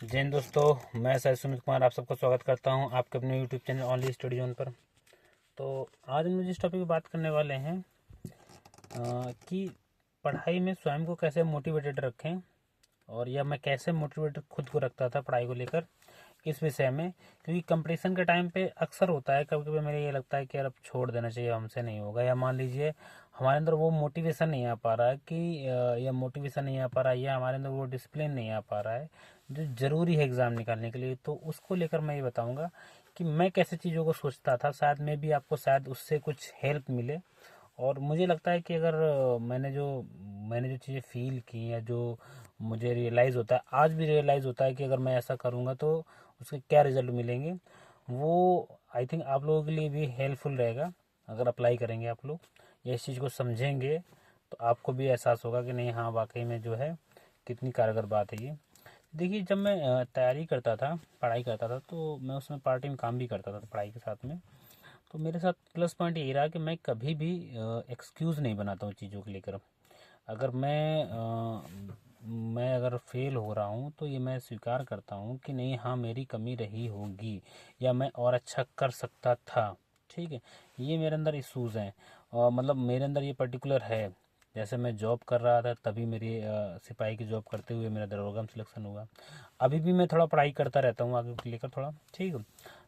जय हिंद दोस्तों, मैं सर सुमित कुमार आप सबका स्वागत करता हूं आपके अपने YouTube channel only study zone पर। तो आज हम जिस टॉपिक पे बात करने वाले हैं कि पढ़ाई में स्वयं को कैसे मोटिवेटेड रखें, और या मैं कैसे मोटिवेटेड खुद को रखता था पढ़ाई को लेकर इस विषय में। क्योंकि कंपटीशन के टाइम पे अक्सर होता है, कभी कभी मेरे ये लगता है कि यार अब छोड़ देना चाहिए, हमसे नहीं होगा, या मान लीजिए हमारे अंदर वो मोटिवेशन नहीं आ पा रहा है कि या मोटिवेशन नहीं आ पा रहा है, या हमारे अंदर वो डिसिप्लिन नहीं आ पा रहा है जो ज़रूरी है एग्ज़ाम निकालने के लिए। तो उसको लेकर मैं ये बताऊंगा कि मैं कैसे चीज़ों को सोचता था, शायद में भी आपको शायद उससे कुछ हेल्प मिले। और मुझे लगता है कि अगर मैंने जो चीज़ें फील की, या जो मुझे रियलाइज़ होता है, आज भी रियलाइज़ होता है कि अगर मैं ऐसा करूँगा तो उसके क्या रिजल्ट मिलेंगे, वो आई थिंक आप लोगों के लिए भी हेल्पफुल रहेगा। अगर अप्लाई करेंगे आप लोग या इस चीज़ को समझेंगे, तो आपको भी एहसास होगा कि नहीं, हाँ वाकई में जो है कितनी कारगर बात है ये। देखिए, जब मैं तैयारी करता था, पढ़ाई करता था, तो मैं उसमें पार्ट टाइम काम भी करता था पढ़ाई के साथ में। तो मेरे साथ प्लस पॉइंट ये रहा कि मैं कभी भी एक्सक्यूज़ नहीं बनाता हूँ चीज़ों को लेकर। अगर मैं अगर फेल हो रहा हूँ तो ये मैं स्वीकार करता हूँ कि नहीं, हाँ मेरी कमी रही होगी, या मैं और अच्छा कर सकता था। ठीक है, ये मेरे अंदर इश्यूज़ हैं, और मतलब मेरे अंदर ये पर्टिकुलर है। जैसे मैं जॉब कर रहा था, तभी मेरी सिपाही की जॉब करते हुए मेरा दरोगा में सिलेक्शन हुआ। अभी भी मैं थोड़ा पढ़ाई करता रहता हूँ आगे को लेकर थोड़ा। ठीक है,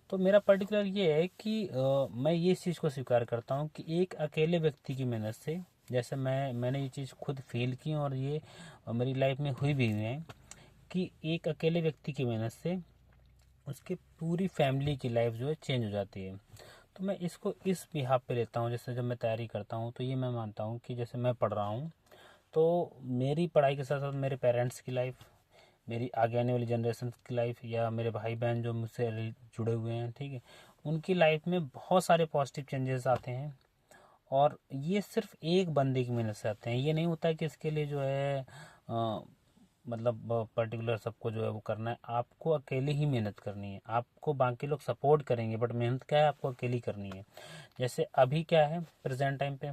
तो मेरा पर्टिकुलर ये है कि मैं ये चीज़ को स्वीकार करता हूँ कि एक अकेले व्यक्ति की मेहनत से, जैसे मैंने ये चीज़ खुद फील की, और ये मेरी लाइफ में हुई भी हुई है कि एक अकेले व्यक्ति की मेहनत से उसकी पूरी फैमिली की लाइफ जो है चेंज हो जाती है। तो मैं इसको इस बिहाफ पे लेता हूँ। जैसे जब मैं तैयारी करता हूँ तो ये मैं मानता हूँ कि जैसे मैं पढ़ रहा हूँ, तो मेरी पढ़ाई के साथ साथ मेरे पेरेंट्स की लाइफ, मेरी आगे आने वाली जनरेशन की लाइफ, या मेरे भाई बहन जो मुझसे जुड़े हुए हैं, ठीक है, उनकी लाइफ में बहुत सारे पॉजिटिव चेंजेस आते हैं। और ये सिर्फ एक बंदे की मेहनत से आते हैं। ये नहीं होता है कि इसके लिए जो है मतलब पर्टिकुलर सबको जो है वो करना है। आपको अकेले ही मेहनत करनी है, आपको बाकी लोग सपोर्ट करेंगे, बट मेहनत क्या है, आपको अकेली करनी है। जैसे अभी क्या है प्रेजेंट टाइम पे,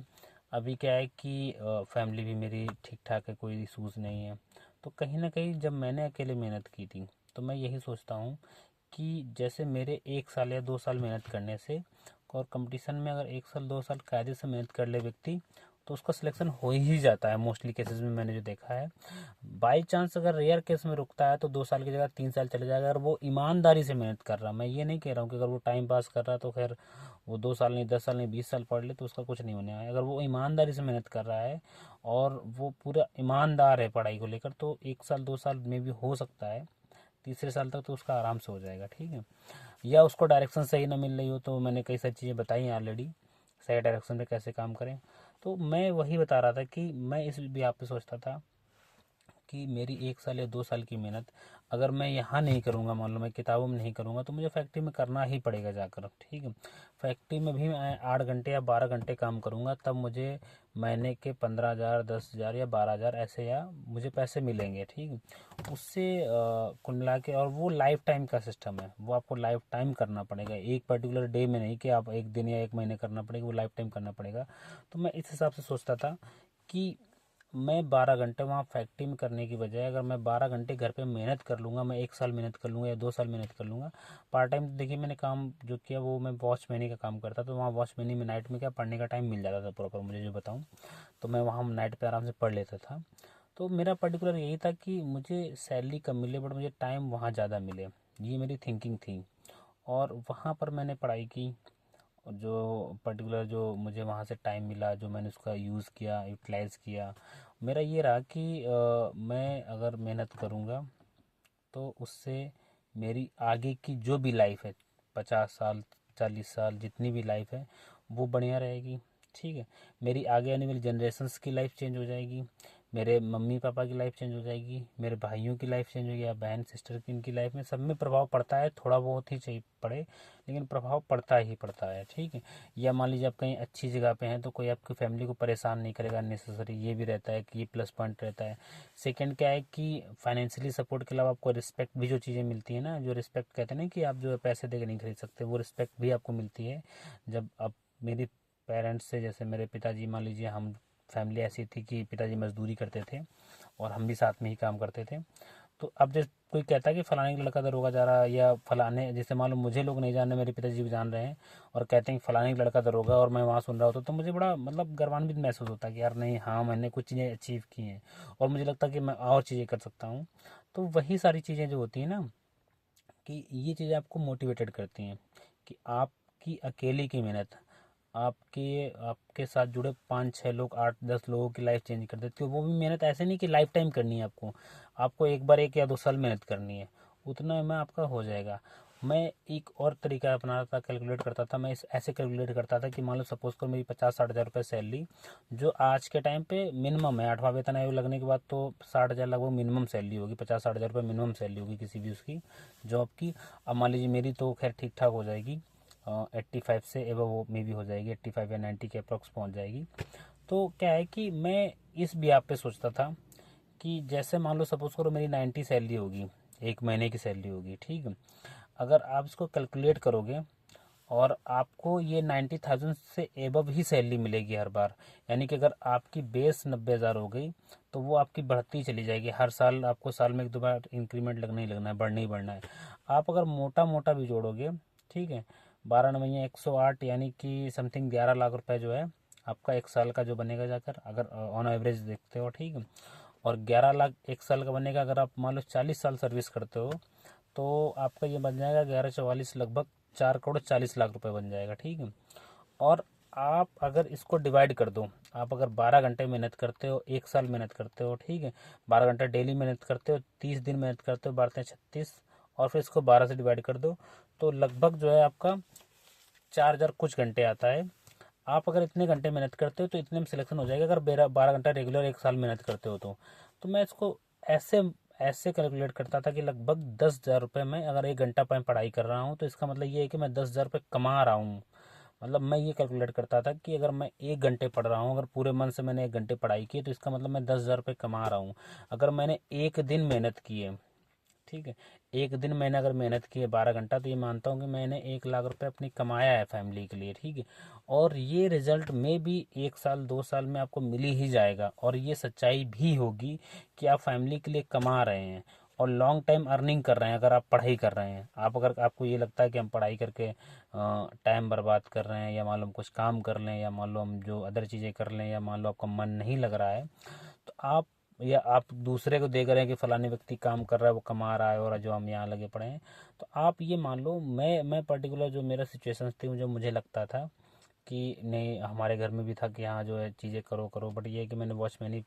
अभी क्या है कि फैमिली भी मेरी ठीक ठाक है, कोई इशूज़ नहीं है। तो कहीं ना कहीं जब मैंने अकेले मेहनत की थी, तो मैं यही सोचता हूँ कि जैसे मेरे 1 साल या 2 साल मेहनत करने से, और कंपटीशन में अगर 1 साल 2 साल कायदे से मेहनत कर ले व्यक्ति, तो उसका सिलेक्शन हो ही जाता है मोस्टली केसेस में, मैंने जो देखा है। बाई चांस अगर रेयर केस में रुकता है तो 2 साल की जगह 3 साल चले जाएगा, अगर वो ईमानदारी से मेहनत कर रहा। मैं ये नहीं कह रहा हूँ कि अगर वो टाइम पास कर रहा है तो खैर वो 2 साल नहीं, 10 साल नहीं, 20 साल पढ़ ले तो उसका कुछ नहीं होने आया। अगर वो ईमानदारी से मेहनत कर रहा है और वो पूरा ईमानदार है पढ़ाई को लेकर, तो 1 साल 2 साल में भी हो सकता है, तीसरे साल तक तो उसका आराम से हो जाएगा। ठीक है, या उसको डायरेक्शन सही ना मिल रही हो, तो मैंने कई सारी चीज़ें बताई हैं ऑलरेडी, सही डायरेक्शन पे कैसे काम करें। तो मैं वही बता रहा था कि मैं इस भी आप पे सोचता था कि मेरी 1 साल या 2 साल की मेहनत अगर मैं यहाँ नहीं करूँगा, मान लो मैं किताबों में नहीं करूँगा, तो मुझे फैक्ट्री में करना ही पड़ेगा जाकर। ठीक है, फैक्ट्री में भी मैं 8 घंटे या 12 घंटे काम करूँगा, तब मुझे महीने के 15,000 10,000 या 12,000 ऐसे या मुझे पैसे मिलेंगे। ठीक है, उससे कुल मिला के, और वो लाइफ टाइम का सिस्टम है, वो आपको लाइफ टाइम करना पड़ेगा, एक पर्टिकुलर डे में नहीं कि आप एक दिन या एक महीने करना पड़ेगा, वो लाइफ टाइम करना पड़ेगा। तो मैं इस हिसाब से सोचता था कि मैं 12 घंटे वहाँ फैक्ट्री में करने की बजाय अगर मैं 12 घंटे घर पे मेहनत कर लूँगा, मैं 1 साल मेहनत कर लूँगा या 2 साल मेहनत कर लूँगा। पार्ट टाइम देखिए मैंने काम जो किया वो मैं वॉचमैनी का काम करता, तो वहाँ वॉचमैनी में नाइट में क्या पढ़ने का टाइम मिल जाता था प्रॉपर, मुझे जो बताऊँ, तो मैं वहाँ नाइट पे आराम से पढ़ लेता था। तो मेरा पर्टिकुलर यही था कि मुझे सैलरी कम मिले बट मुझे टाइम वहाँ ज़्यादा मिले, ये मेरी थिंकिंग थी। और वहाँ पर मैंने पढ़ाई की, और जो पर्टिकुलर जो मुझे वहाँ से टाइम मिला, जो मैंने उसका यूज़ किया, यूटिलाइज़ किया, मेरा ये रहा कि मैं अगर मेहनत करूँगा तो उससे मेरी आगे की जो भी लाइफ है, 50 साल 40 साल जितनी भी लाइफ है, वो बढ़िया रहेगी। ठीक है, मेरी आगे आने वाली जनरेशन्स की लाइफ चेंज हो जाएगी, मेरे मम्मी पापा की लाइफ चेंज हो जाएगी, मेरे भाइयों की लाइफ चेंज होगी, या बहन सिस्टर की, इनकी लाइफ में सब में प्रभाव पड़ता है, थोड़ा बहुत ही चाहिए पड़े, लेकिन प्रभाव पड़ता ही पड़ता है। ठीक है, या मान लीजिए आप कहीं अच्छी जगह पे हैं तो कोई आपकी फैमिली को परेशान नहीं करेगा नेसेसरी, ये भी रहता है कि ये प्लस पॉइंट रहता है। सेकंड क्या है कि फाइनेंशियली सपोर्ट के अलावा आपको रिस्पेक्ट भी, जो चीज़ें मिलती है ना, जो रिस्पेक्ट कहते हैं ना कि आप जो है पैसे दे के नहीं खरीद सकते, वो रिस्पेक्ट भी आपको मिलती है। जब आप मेरी पेरेंट्स से, जैसे मेरे पिताजी, मान लीजिए हम फैमिली ऐसी थी कि पिताजी मजदूरी करते थे और हम भी साथ में ही काम करते थे, तो अब जैसे कोई कहता है कि फलाने का लड़का दरोगा जा रहा है, या फलाने, जैसे मान लो मुझे लोग नहीं जान रहे, मेरे पिताजी भी जान रहे हैं और कहते हैं कि फलाने का लड़का दरोगा, और मैं वहाँ सुन रहा होता तो मुझे बड़ा मतलब गर्वान्वित महसूस होता है कि यार नहीं, हाँ मैंने कुछ चीज़ें अचीव की हैं और मुझे लगता है कि मैं और चीज़ें कर सकता हूँ। तो वही सारी चीज़ें जो होती हैं ना, कि ये चीज़ें आपको मोटिवेटेड करती हैं कि आपकी अकेले की मेहनत आपके आपके साथ जुड़े 5-6 लोग, 8-10 लोगों की लाइफ चेंज कर देती है। वो भी मेहनत ऐसे नहीं कि लाइफ टाइम करनी है आपको, आपको एक बार 1 या 2 साल मेहनत करनी है, उतना में आपका हो जाएगा। मैं एक और तरीका अपनाता था, कैलकुलेट करता था। मैं इस ऐसे कैलकुलेट करता था कि मान लो सपोज कर मेरी 50-60 हज़ार रुपये सैलरी, जो आज के टाइम पे मिनिमम है, 8वां वेतन आयोग लगने के बाद तो 60 हज़ार लगभग मिनिमम सैलरी होगी, 50-60 हज़ार रुपये मिनिमम सैलरी होगी किसी भी उसकी जॉब की। अब मान लीजिए मेरी तो खैर ठीक ठाक हो जाएगी, 85 से एवं वो मे भी हो जाएगी, 85 या 90 के अप्रॉक्स पहुंच जाएगी। तो क्या है कि मैं इस ब्याह पे सोचता था कि जैसे मान लो सपोज करो मेरी 90 सैलरी होगी, एक महीने की सैलरी होगी, ठीक है। अगर आप इसको कैलकुलेट करोगे और आपको ये 90,000 से एबव ही सैलरी मिलेगी हर बार, यानी कि अगर आपकी बेस 90,000 हो गई तो वो आपकी बढ़ती चली जाएगी हर साल। आपको साल में 1-2 बार इंक्रीमेंट लगना ही लगना है, बढ़ना ही बढ़ना है। आप अगर मोटा मोटा भी जोड़ोगे, ठीक है, 12 9 108 यानी कि समथिंग 11 लाख रुपए जो है आपका एक साल का जो बनेगा जाकर, अगर ऑन एवरेज देखते हो, ठीक है। और 11 लाख एक साल का बनेगा अगर आप मान लो 40 साल सर्विस करते हो, तो आपका ये बन जाएगा 11 44 लगभग 4 करोड़ 40 लाख रुपए बन जाएगा, ठीक है। और आप अगर इसको डिवाइड कर दो, आप अगर 12 घंटे मेहनत करते हो, एक साल मेहनत करते हो, ठीक है, 12 घंटे डेली मेहनत करते हो, 30 दिन मेहनत करते हो, 12×3 = 36, और फिर इसको 12 से डिवाइड कर दो, तो लगभग जो है आपका 4,000 कुछ घंटे आता है। आप अगर इतने घंटे मेहनत करते हो तो इतने में सिलेक्शन हो जाएगा, अगर 12 घंटा रेगुलर एक साल मेहनत करते हो तो मैं इसको ऐसे ऐसे कैलकुलेट करता था कि लगभग 10,000 रुपये में अगर 1 घंटा मैं पढ़ाई कर रहा हूँ तो इसका मतलब ये है कि मैं 10,000 रुपये कमा रहा हूँ। मतलब मैं ये कैलकुलेट करता था कि अगर मैं 1 घंटे पढ़ रहा हूँ, अगर पूरे मन से मैंने 1 घंटे पढ़ाई की तो इसका मतलब मैं 10,000 रुपये कमा रहा हूँ। अगर मैंने एक दिन मेहनत की है, ठीक है, एक दिन मैंने अगर मेहनत की है 12 घंटा, तो ये मानता हूँ कि मैंने 1 लाख रुपए अपनी कमाया है फैमिली के लिए, ठीक है। और ये रिजल्ट में भी 1 साल 2 साल में आपको मिल ही जाएगा, और ये सच्चाई भी होगी कि आप फैमिली के लिए कमा रहे हैं और लॉन्ग टाइम अर्निंग कर रहे हैं। अगर आप पढ़ाई कर रहे हैं, आप अगर आपको ये लगता है कि हम पढ़ाई करके टाइम बर्बाद कर रहे हैं, या मान लो हम कुछ काम कर लें, या मान लो हम जो अदर चीज़ें कर लें, या मान लो आपका मन नहीं लग रहा है, तो आप, या आप दूसरे को देख रहे हैं कि फलाने व्यक्ति काम कर रहा है, वो कमा रहा है, और जो हम यहाँ लगे पड़े हैं, तो आप ये मान लो, मैं पर्टिकुलर जो मेरा सिचुएशंस थी, जो मुझे लगता था कि नहीं, हमारे घर में भी था कि हाँ जो है चीज़ें करो करो, बट ये है कि मैंने वॉचमैनी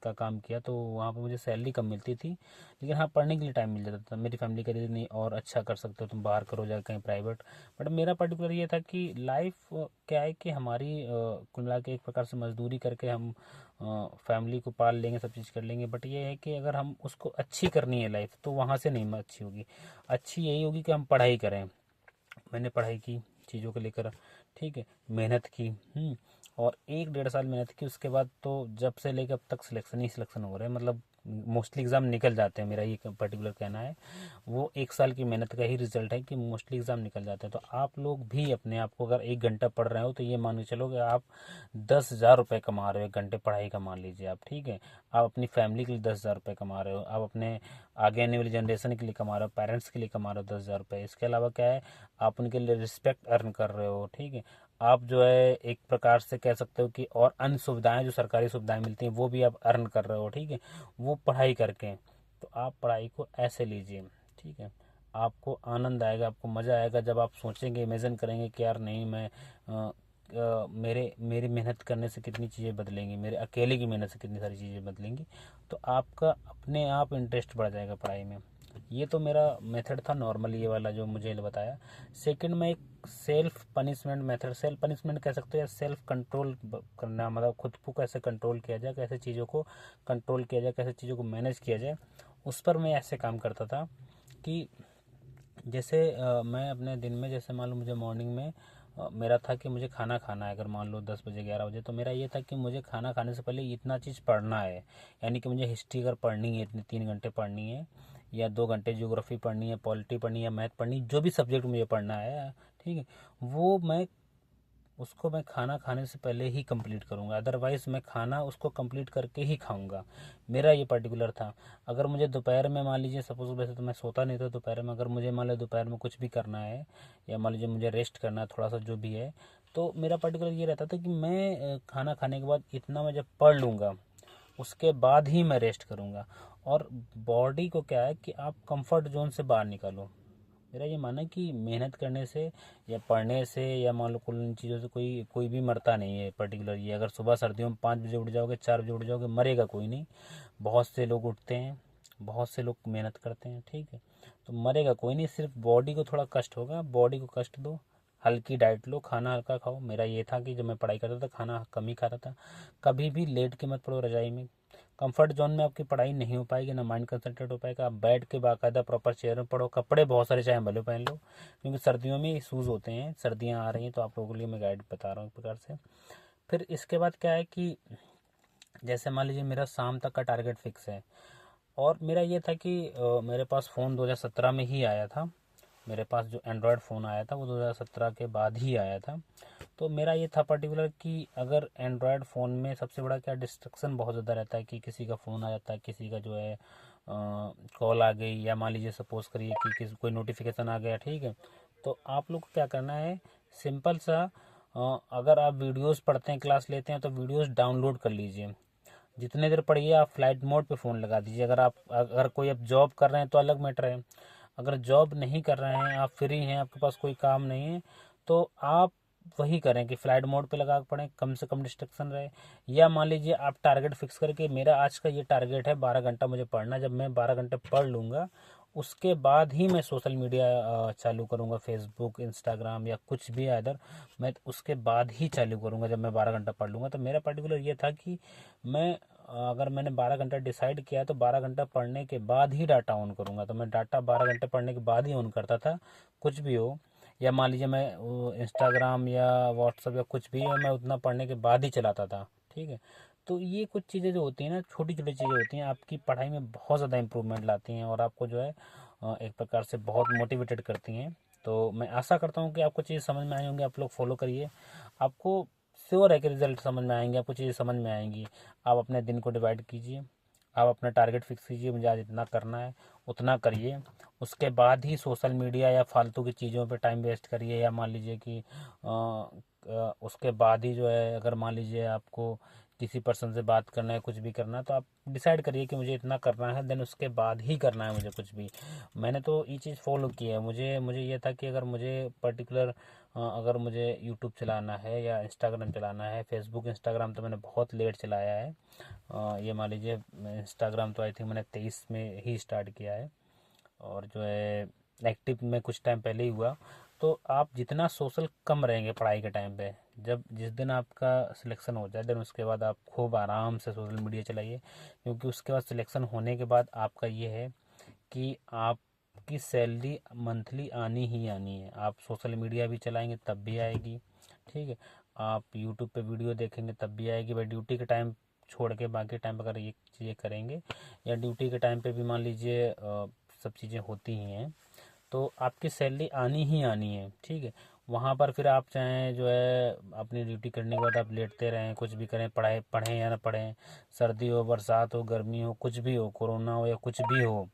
का काम किया तो वहाँ पे मुझे सैलरी कम मिलती थी, लेकिन हाँ पढ़ने के लिए टाइम मिल जाता था। मेरी फैमिली कहती थी नहीं और अच्छा कर सकते हो तुम, बाहर करो जाकर कहीं प्राइवेट। बट मेरा पर्टिकुलर ये था कि लाइफ क्या है कि हमारी कुल मिला के एक प्रकार से मजदूरी करके हम फैमिली को पाल लेंगे, सब चीज़ कर लेंगे, बट ये है कि अगर हम उसको अच्छी करनी है लाइफ, तो वहाँ से नहीं अच्छी होगी। अच्छी यही होगी कि हम पढ़ाई करें। मैंने पढ़ाई की चीज़ों को लेकर, ठीक है, मेहनत की, और 1-1.5 साल मेहनत की, उसके बाद तो जब से लेकर अब तक सिलेक्शन ही सिलेक्शन हो रहे हैं, मतलब मोस्टली एग्ज़ाम निकल जाते हैं, मेरा ये पर्टिकुलर कहना है। वो 1 साल की मेहनत का ही रिजल्ट है कि मोस्टली एग्ज़ाम निकल जाते हैं। तो आप लोग भी अपने आप को अगर 1 घंटा पढ़ रहे हो तो ये मान के चलो कि आप 10,000 रुपये कमा रहे हो 1 घंटे पढ़ाई का, मान लीजिए आप, ठीक है। आप अपनी फैमिली के लिए 10,000 रुपये कमा रहे हो, आप अपने आगे आने वाली जनरेशन के लिए कमा रहे हो, पेरेंट्स के लिए कमा रहे हो 10,000 रुपये। इसके अलावा क्या है, आप उनके लिए रिस्पेक्ट अर्न कर रहे हो, ठीक है। आप जो है एक प्रकार से कह सकते हो कि और अन्य सुविधाएं, जो सरकारी सुविधाएं मिलती हैं, वो भी आप अर्न कर रहे हो, ठीक है, वो पढ़ाई करके। तो आप पढ़ाई को ऐसे लीजिए, ठीक है। आपको आनंद आएगा, आपको मज़ा आएगा जब आप सोचेंगे, इमेजिन करेंगे कि यार नहीं, मैं मेरी मेहनत करने से कितनी चीज़ें बदलेंगी, मेरे अकेले की मेहनत से कितनी सारी चीज़ें बदलेंगी। तो आपका अपने आप इंटरेस्ट बढ़ जाएगा पढ़ाई में। ये तो मेरा मेथड था नॉर्मल, ये वाला जो मुझे बताया। सेकंड में एक self punishment method, self punishment कह सकते हो, या सेल्फ कंट्रोल करना, मतलब खुद को कैसे कंट्रोल किया जाए, कैसे चीज़ों को कंट्रोल किया जाए, कैसे चीज़ों को मैनेज किया जाए, उस पर मैं ऐसे काम करता था कि जैसे मैं अपने दिन में, जैसे मान लो मुझे मॉर्निंग में मेरा था कि मुझे खाना खाना है, अगर मान लो 10 बजे 11 बजे, तो मेरा ये था कि मुझे खाना खाने से पहले इतना चीज़ पढ़ना है। यानी कि मुझे हिस्ट्री अगर पढ़नी है, इतनी 3 घंटे पढ़नी है, या 2 घंटे ज्योग्राफी पढ़नी है, पॉलिटी पढ़नी है, मैथ पढ़नी है, जो भी सब्जेक्ट मुझे पढ़ना है, ठीक है, वो मैं उसको मैं खाना खाने से पहले ही कंप्लीट करूँगा, अदरवाइज़ मैं खाना उसको कंप्लीट करके ही खाऊँगा। मेरा ये पर्टिकुलर था। अगर मुझे दोपहर में मान लीजिए, सपोज वैसे तो मैं सोता नहीं था दोपहर में, अगर मुझे मान लीजिए दोपहर में कुछ भी करना है या मान लीजिए मुझे रेस्ट करना है थोड़ा सा जो भी है, तो मेरा पर्टिकुलर ये रहता था कि मैं खाना खाने के बाद इतना मैं जब पढ़ लूँगा उसके बाद ही मैं रेस्ट करूँगा। और बॉडी को क्या है कि आप कंफर्ट जोन से बाहर निकालो। मेरा ये मानना है कि मेहनत करने से या पढ़ने से या मान लो कुल इन चीज़ों से कोई कोई भी मरता नहीं है पर्टिकुलर। ये अगर सुबह सर्दियों में 5 बजे उठ जाओगे, 4 बजे उठ जाओगे, मरेगा कोई नहीं। बहुत से लोग उठते हैं, बहुत से लोग मेहनत करते हैं, ठीक है, तो मरेगा कोई नहीं। सिर्फ बॉडी को थोड़ा कष्ट होगा, बॉडी को कष्ट दो, हल्की डाइट लो, खाना हल्का खाओ। मेरा ये था कि जब मैं पढ़ाई करता था खाना कम ही खाता था। कभी भी लेट के मत पढ़ो रजाई में। कंफर्ट जोन में आपकी पढ़ाई नहीं हो पाएगी, ना माइंड कंसंट्रेट हो पाएगा। आप बैठ के बाकायदा प्रॉपर चेयर में पढ़ो, कपड़े बहुत सारे चाहे भले पहन लो, क्योंकि सर्दियों में इशूज़ होते हैं, सर्दियाँ आ रही हैं, तो आप लोगों के लिए मैं गाइड बता रहा हूँ एक प्रकार से। फिर इसके बाद क्या है कि जैसे मान लीजिए मेरा शाम तक का टारगेट फिक्स है, और मेरा ये था कि मेरे पास फ़ोन 2017 में ही आया था। मेरे पास जो एंड्रॉयड फ़ोन आया था वो 2017 के बाद ही आया था। तो मेरा ये था पर्टिकुलर कि अगर एंड्रॉयड फ़ोन में सबसे बड़ा क्या डिस्ट्रक्शन बहुत ज़्यादा रहता है कि किसी का फ़ोन आ जाता है, किसी का जो है कॉल आ गई, या मान लीजिए सपोज़ करिए कि किसी कोई नोटिफिकेशन आ गया, ठीक है। तो आप लोग को क्या करना है, सिंपल सा, अगर आप वीडियोस पढ़ते हैं, क्लास लेते हैं, तो वीडियोस डाउनलोड कर लीजिए। जितने देर पढ़िए आप फ्लाइट मोड पे फ़ोन लगा दीजिए। अगर कोई आप जॉब कर रहे हैं तो अलग मैटर है। अगर जॉब नहीं कर रहे हैं, आप फ्री हैं, आपके पास कोई काम नहीं है, तो आप वही करें कि फ़्लाइट मोड पे लगा के पढ़ें, कम से कम डिस्ट्रक्शन रहे। या मान लीजिए आप टारगेट फिक्स करके, मेरा आज का ये टारगेट है 12 घंटा मुझे पढ़ना। जब मैं 12 घंटे पढ़ लूँगा उसके बाद ही मैं सोशल मीडिया चालू करूँगा, फेसबुक, इंस्टाग्राम या कुछ भी अदर, मैं उसके बाद ही चालू करूँगा जब मैं 12 घंटा पढ़ लूँगा। तो मेरा पर्टिकुलर ये था कि मैं अगर मैंने 12 घंटा डिसाइड किया तो 12 घंटा पढ़ने के बाद ही डाटा ऑन करूँगा। तो मैं डाटा 12 घंटे पढ़ने के बाद ही ऑन करता था, कुछ भी हो। या मान लीजिए मैं इंस्टाग्राम या व्हाट्सअप या कुछ भी है, मैं उतना पढ़ने के बाद ही चलाता था, ठीक है। तो ये कुछ चीज़ें जो होती हैं ना, छोटी छोटी चीज़ें होती हैं, आपकी पढ़ाई में बहुत ज़्यादा इंप्रूवमेंट लाती हैं और आपको जो है एक प्रकार से बहुत मोटिवेटेड करती हैं। तो मैं आशा करता हूँ कि आपको चीज़ समझ में आई होंगी, आप लोग फॉलो करिए। आपको श्योर है कि रिजल्ट समझ में आएंगे, आपको चीज़ें समझ में आएंगी। आप अपने दिन को डिवाइड कीजिए, आप अपना टारगेट फिक्स कीजिए, मुझे आज इतना करना है, उतना करिए। उसके बाद ही सोशल मीडिया या फालतू की चीज़ों पे टाइम वेस्ट करिए। या मान लीजिए कि उसके बाद ही जो है, अगर मान लीजिए आपको किसी पर्सन से बात करना है, कुछ भी करना है, तो आप डिसाइड करिए कि मुझे इतना करना है, देन उसके बाद ही करना है मुझे कुछ भी। मैंने तो ये चीज़ फॉलो की है। मुझे मुझे ये था कि अगर मुझे पर्टिकुलर अगर मुझे यूट्यूब चलाना है या इंस्टाग्राम चलाना है, फेसबुक इंस्टाग्राम तो मैंने बहुत लेट चलाया है। ये मान लीजिए इंस्टाग्राम तो आई थिंक मैंने 23 में ही स्टार्ट किया है, और जो है एक्टिव में कुछ टाइम पहले ही हुआ। तो आप जितना सोशल कम रहेंगे पढ़ाई के टाइम पे, जब जिस दिन आपका सिलेक्शन हो जाए, देन उसके बाद आप खूब आराम से सोशल मीडिया चलाइए। क्योंकि उसके बाद सिलेक्शन होने के बाद आपका ये है कि आपकी सैलरी मंथली आनी ही आनी है। आप सोशल मीडिया भी चलाएंगे तब भी आएगी, ठीक है। आप यूट्यूब पे वीडियो देखेंगे तब भी आएगी। भाई ड्यूटी के टाइम छोड़ के बाकी टाइम पर अगर ये चीज़ें करेंगे, या ड्यूटी के टाइम पे भी मान लीजिए सब चीज़ें होती ही हैं, तो आपकी सैलरी आनी ही आनी है, ठीक है। वहाँ पर फिर आप चाहें जो है अपनी ड्यूटी करने के बाद आप लेटते रहें, कुछ भी करें, पढ़ाई पढ़ें या ना पढ़ें, सर्दी हो, बरसात हो, गर्मी हो, कुछ भी हो, कोरोना हो या कुछ भी हो,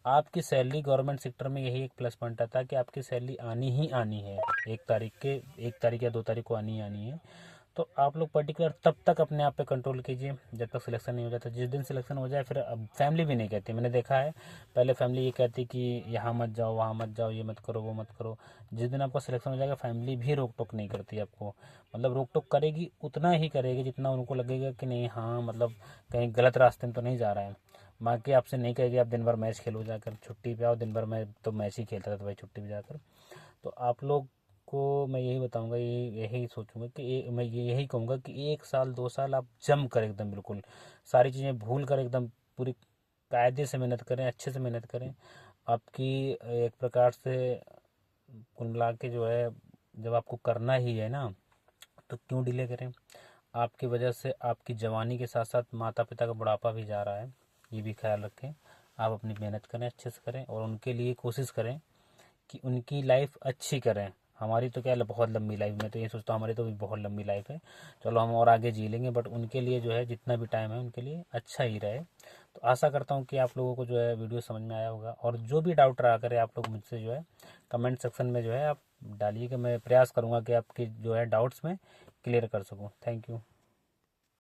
आपकी सैलरी गवर्नमेंट सेक्टर में यही एक प्लस पॉइंट आता है कि आपकी सैलरी आनी ही आनी है। 1 तारीख या 2 तारीख को आनी ही आनी है। तो आप लोग पर्टिकुलर तब तक अपने आप पे कंट्रोल कीजिए जब तक सिलेक्शन नहीं हो जाता। जिस दिन सिलेक्शन हो जाए, फिर अब फैमिली भी नहीं कहती, मैंने देखा है पहले फैमिली ये कहती कि यहाँ मत जाओ, वहाँ मत जाओ, ये मत करो, वो मत करो। जिस दिन आपका सिलेक्शन हो जाएगा, फैमिली भी रोक टोक नहीं करती आपको। मतलब रोक टोक करेगी, उतना ही करेगी जितना उनको लगेगा कि नहीं, हाँ मतलब कहीं गलत रास्ते में तो नहीं जा रहा है। बाकी आपसे नहीं कहेगी आप दिन भर मैच खेलो जाकर, छुट्टी पे आओ, दिन भर मैं तो मैच ही खेलता था तो भाई छुट्टी पे जाकर। तो आप लोग को मैं यही बताऊंगा, यही सोचूंगा कि मैं यही कहूँगा कि 1 साल 2 साल आप जम कर एकदम बिल्कुल सारी चीज़ें भूल कर एकदम पूरी कायदे से मेहनत करें, अच्छे से मेहनत करें। आपकी एक प्रकार से कुल मिला के जो है, जब आपको करना ही है ना, तो क्यों डिले करें। आपकी वजह से आपकी जवानी के साथ साथ माता पिता का बुढ़ापा भी जा रहा है, ये भी ख्याल रखें। आप अपनी मेहनत करें, अच्छे से करें, और उनके लिए कोशिश करें कि उनकी लाइफ अच्छी करें। हमारी तो क्या है, बहुत लंबी लाइफ, मैं तो ये सोचता हूँ हमारी तो भी बहुत लंबी लाइफ है, चलो हम और आगे जी लेंगे, बट उनके लिए जो है जितना भी टाइम है उनके लिए अच्छा ही रहे। तो आशा करता हूँ कि आप लोगों को जो है वीडियो समझ में आया होगा, और जो भी डाउट रहा करे आप लोग मुझसे जो है कमेंट सेक्शन में जो है आप डालिए, कि मैं प्रयास करूँगा कि आपके जो है डाउट्स में क्लियर कर सकूँ। Thank you.